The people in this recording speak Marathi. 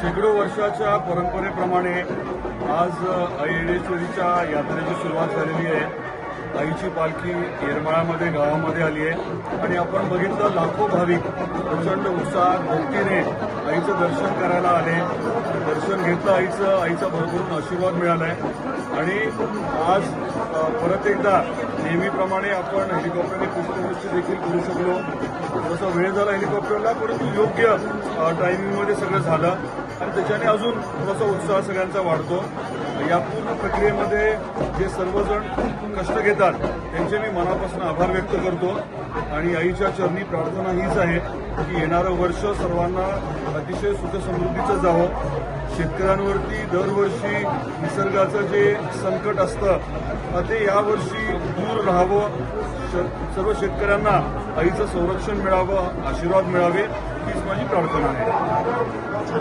शेकडो वर्षाच्या परंपरेप्रमाणे आज आई येडेश्वरीच्या यात्रेची सुरुवात झालेली आहे. आईची पालखी येरमाळ्यामध्ये गावामध्ये आली आहे आणि आपण बघितलं लाखो भाविक प्रचंड उत्साहात भक्तीने आईचं दर्शन करायला आले. दर्शन घेतलं आईचा भरभरून आशीर्वाद मिळाला आहे आणि आज परत एकदा नेहमीप्रमाणे आपण हेलिकॉप्टरने पुष्पवृष्टी देखील करू शकलो. जसं वेळ झाला हेलिकॉप्टरला, परंतु योग्य टायमिंगमध्ये सगळं झालं आणि त्याच्याने अजून थोडासा उत्साह सगळ्यांचा वाढतो. या पूर्ण प्रक्रियेमध्ये जे सर्वजण कष्ट घेतात त्यांचे मी मनापासून आभार व्यक्त करतो आणि आईच्या चरणी प्रार्थना हीच आहे की येणारं वर्ष सर्वांना अतिशय सुखसमृद्धीचं जावं. शेतकऱ्यांवरती दरवर्षी निसर्गाचं जे संकट असतं ते यावर्षी दूर राहावं. सर्व शेतकऱ्यांना आईचं संरक्षण मिळावं, आशीर्वाद मिळावे हीच माझी प्रार्थना आहे.